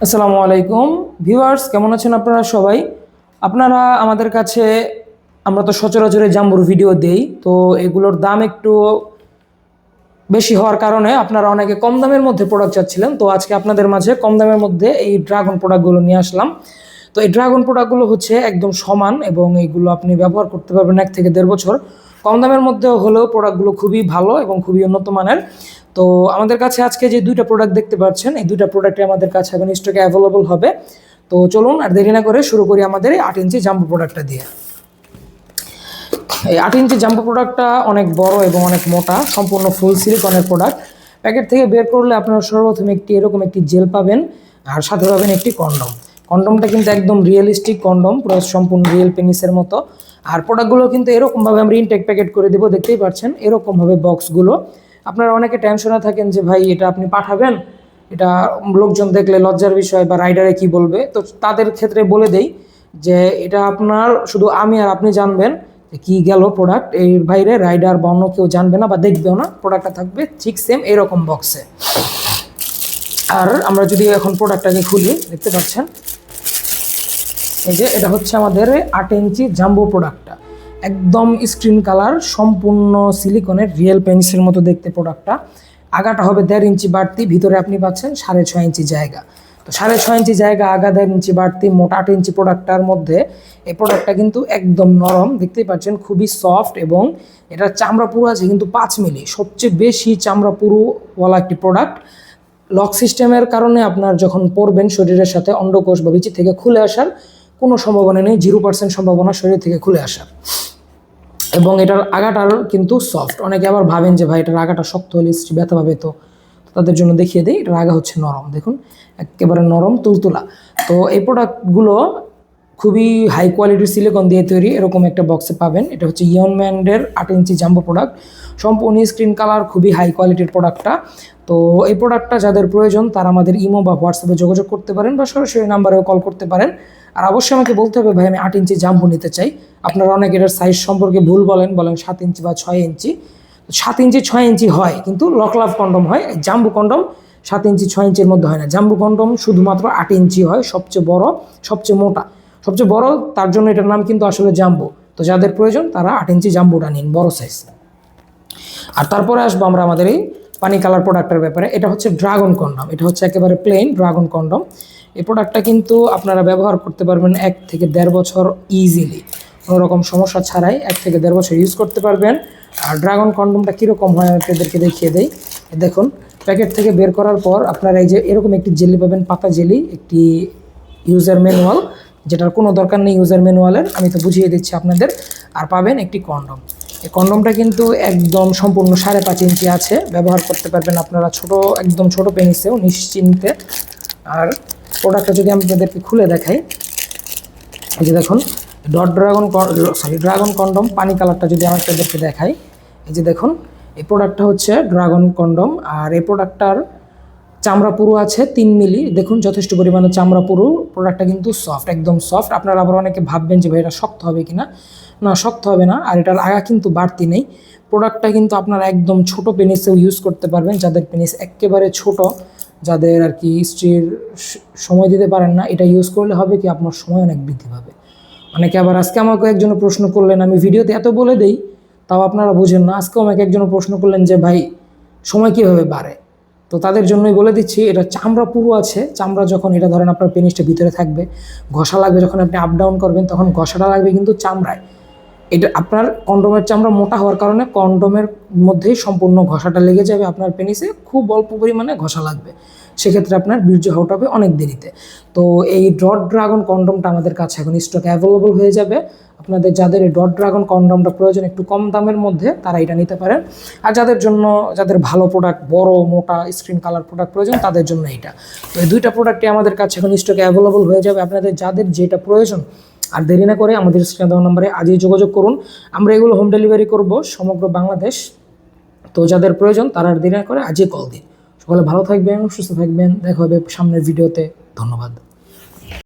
আসসালামু আলাইকুম ভিউয়ার্স, কেমন আছেন আপনারা সবাই? আপনারা আমাদের কাছে, আমরা তো সচরাচর জাম্বুর ভিডিও দেই, তো এগুলোর দাম একটু বেশি হওয়ার কারণে আপনারা অনেকে কম দামের মধ্যে প্রোডাক্ট চাচ্ছিলেন। তো আজকে আপনাদের মাঝে কম দামের মধ্যে এই ড্রাগন প্রোডাক্টগুলো নিয়ে আসলাম। তো এই ড্রাগন প্রোডাক্টগুলো হচ্ছে একদম সমান এবং এইগুলো আপনি ব্যবহার করতে পারবেন 1 থেকে 1.5 বছর। কম দামের মধ্যে হলেও প্রোডাক্টগুলো খুবই ভালো এবং খুবই উন্নত মানের। তো আমাদের কাছে আজকে যে দুইটা প্রোডাক্ট দেখতে পাচ্ছেন, এই দুইটা প্রোডাক্টই আমাদের কাছে এখন স্টকে অ্যাভেলেবল হবে। তো চলুন আর দেরি না করে শুরু করি আমাদের এই 8 ইঞ্চি জাম্বো প্রোডাক্টটা দিয়ে। এই 8 ইঞ্চি জাম্বো প্রোডাক্টটা অনেক বড় এবং অনেক মোটা, সম্পূর্ণ ফুল সিলিকনের প্রোডাক্ট। প্যাকেট থেকে বের করলে আপনারা সর্বপ্রথম এরকম একটি জেল পাবেন, আর সাথে পাবেন একটি কন্ডম। কন্ডমটা কিন্তু একদম রিয়েলিস্টিক কন্ডম, পুরো সম্পূর্ণ রিয়েল পেনিসের মতো। আর প্রোডাক্টগুলো কিন্তু এরকমভাবে আমরা ইনটেক প্যাকেট করে দেবো, দেখতেই পাচ্ছেন এরকমভাবে বক্সগুলো। আপনারা অনেকে টেনশনে থাকেন যে ভাই এটা আপনি পাঠাবেন, এটা লোকজন দেখলে লজ্জার বিষয় বা রাইডারে কি বলবে। তো তাদের ক্ষেত্রে বলে দেই যে এটা আপনার শুধু আমি আর আপনি জানবেন যে কী গেল প্রোডাক্ট, এর বাইরে রাইডার বা অন্য কেউ জানবে না বা দেখবেও না। প্রোডাক্টটা থাকবে ঠিক সেম এরকম বক্সে। আর আমরা যদি এখন প্রোডাক্টটাকে খুলি, দেখতে পাচ্ছেন এই যে এটা হচ্ছে আমাদের 8 ইঞ্চি জাম্বো প্রোডাক্টটা। একদম স্ক্রিন কালার, সম্পূর্ণ সিলিকনের রিয়েল পেন্সিলের মতো দেখতে প্রোডাক্টটা। আগাটা হবে 1.5 ইঞ্চি বাড়তি, ভিতরে আপনি পাচ্ছেন 6.5 ইঞ্চি জায়গা। তো 6.5 ইঞ্চি জায়গা, আগা 1.5 ইঞ্চি বাড়তি, মোট 8 ইঞ্চি প্রোডাক্টটার মধ্যে এই প্রোডাক্টটা কিন্তু একদম নরম, দেখতেই পাচ্ছেন খুবই সফট। এবং এটার চামড়া পুরো আছে কিন্তু 5 মিলি, সবচেয়ে বেশি চামড়া পুরোওয়ালা একটি প্রোডাক্ট। লক সিস্টেমের কারণে আপনার যখন পরবেন শরীরের সাথে অন্ডকোষ বা বিচি থেকে খুলে আসার কোনো সম্ভাবনা নেই, 0% সম্ভাবনা শরীর থেকে খুলে আসার। এবং এটার আগাটার কিন্তু সফট। অনেকে আবার ভাবেন যে ভাই এটার আগাটা শক্ত হলে স্ত্রী ব্যথা পাবে, তো তাদের জন্য দেখিয়ে দিই, এটার আগা হচ্ছে নরম। দেখুন একেবারে নরম তুলতুলা। তো এই প্রোডাক্টগুলো খুবই হাই কোয়ালিটির সিলিকন দিয়ে তৈরি, এরকম একটা বক্সে পাবেন। এটা হচ্ছে ইয়নম্যান্ডের 8 ইঞ্চি জাম্বো প্রোডাক্ট, সম্পূর্ণ স্ক্রিন কালার, খুবই হাই কোয়ালিটির প্রোডাক্টটা। তো এই প্রোডাক্টটা যাদের প্রয়োজন তারা আমাদের ইমো বা হোয়াটসঅ্যাপে যোগাযোগ করতে পারেন বা সরাসরি নাম্বারেও কল করতে পারেন। আর অবশ্যই আমাকে বলতে হবে ভাই আমি 8 ইঞ্চি জাম্বো নিতে চাই। আপনারা অনেক এটার সাইজ সম্পর্কে ভুল বলেন 7 ইঞ্চি বা 6 ইঞ্চি। 7 ইঞ্চি 6 ইঞ্চি হয়, কিন্তু লকলাভ কন্ডম হয়। জাম্বো কন্ডম 7 ইঞ্চি 6 ইঞ্চির মধ্যে হয় না। জাম্বো কন্ডম শুধুমাত্র 8 ইঞ্চি হয়, সবচেয়ে বড়, সবচেয়ে মোটা, সবচেয়ে বড়, তার জন্য এটার নাম কিন্তু আসলে জাম্বো। তো যাদের প্রয়োজন তারা 8 ইঞ্চি জাম্বোটা নিন, বড় সাইজ। আর তারপরে আসবো আমরা আমাদের এই পানি কালার প্রোডাক্টের ব্যাপারে। এটা হচ্ছে ড্রাগন কন্ডম, এটা হচ্ছে একেবারে প্লেন ড্রাগন কন্ডম। এই প্রোডাক্টটা কিন্তু আপনারা ব্যবহার করতে পারবেন 1 থেকে 1.5 বছর ইজিলি, কোনো রকম সমস্যা ছাড়াই 1 থেকে 1.5 বছর ইউজ করতে পারবেন। আর ড্রাগন কন্ডমটা কীরকম হয় আপনাদেরকে দেখিয়ে দেই। দেখুন প্যাকেট থেকে বের করার পর আপনারা এই যে এরকম একটি জেলি পাবেন, পাতা জেলি, একটি ইউজার ম্যানুয়াল, যেটার কোনো দরকার নেই ইউজার ম্যানুয়ালের, আমি তো বুঝিয়ে দিচ্ছি আপনাদের। আর পাবেন একটি কন্ডম। এই কন্ডমটা কিন্তু একদম সম্পূর্ণ 5.5 ইঞ্চি আছে, ব্যবহার করতে পারবেন আপনারা ছোট, একদম ছোট পেনিসেও নিশ্চিন্তে। আর প্রোডাক্টটা যদি আমি আপনাদেরকে খুলে দেখাই, এই যে দেখুন ড্রাগন কন্ডম পানি কালারটা যদি আমি আপনাদেরকে দেখাই, এই যে দেখুন এই প্রোডাক্টটা হচ্ছে ড্রাগন কন্ডম। আর এই প্রোডাক্টটার চামড়া পুরো আছে 3 মিলি, দেখুন যথেষ্ট পরিমাণে চামড়া পুরো। প্রোডাক্টটা কিন্তু সফট, একদম সফট। আপনারা আবার অনেকে ভাববেন যে ভাই এটা শক্ত হবে কিনা, না শক্ত হবে না। আর এটার আগা কিন্তু বাড়তি নেই। প্রোডাক্টটা কিন্তু আপনারা একদম ছোট পেনিসেও ইউজ করতে পারবেন, যাদের পেনিস একেবারে ছোট, যাদের আর কি স্ত্রীর সময় দিতে পারেন না, এটা ইউজ করলে হবে কি আপনার সময় অনেক বৃদ্ধি পাবে। অনেকে আবার আজকে আমাকে একজন প্রশ্ন করলেন, আমি ভিডিওতে এত বলে দেই তাও আপনারা বুঝেন না। আজকেও আমাকে একজন প্রশ্ন করলেন যে ভাই সময় কীভাবে বাড়ে। তো তাদের জন্যই বলে দিচ্ছি, এটা চামড়া পুরো আছে। চামড়া যখন এটা ধরেন আপনার পেনিসটা ভিতরে থাকবে, ঘষা লাগবে, যখন আপনি আপ ডাউন করবেন তখন ঘষাটা লাগবে কিন্তু চামড়ায়। এটা আপনার কন্ডোমের চামড়া মোটা হওয়ার কারণে কন্ডোমের মধ্যেই সম্পূর্ণ ঘষাটা লেগে যাবে আপনার পেনিসে, খুব অল্প পরিমাণে ঘষা লাগবে। সেক্ষেত্রে আপনার বীর্য হওয়াটা হবে অনেক দেরিতে। তো এই ড্রাগন কন্ডমটা আমাদের কাছে এখন স্টকে অ্যাভেলেবল হয়ে যাবে। আপনাদের যাদের এই ড্রাগন কন্ডমটা প্রয়োজন একটু কম দামের মধ্যে, তারা এটা নিতে পারেন। আর যাদের ভালো প্রোডাক্ট, বড় মোটা স্ক্রিন কালার প্রোডাক্ট প্রয়োজন, তাদের জন্য এইটা। তো এই দুইটা প্রোডাক্টই আমাদের কাছে এখন স্টকে অ্যাভেলেবল হয়ে যাবে। আপনাদের যাদের যেটা প্রয়োজন আর দেরি না করে আমাদের স্ক্রিনে দেওয়া নম্বরে আজই যোগাযোগ করুন। আমরা এগুলো হোম ডেলিভারি করব সমগ্র বাংলাদেশ। তো যাদের প্রয়োজন তারা আর দেরি না করে আজই কল দিন। সকলে ভালো থাকবেন, সুস্থ থাকবেন, দেখা হবে সামনের ভিডিওতে। ধন্যবাদ।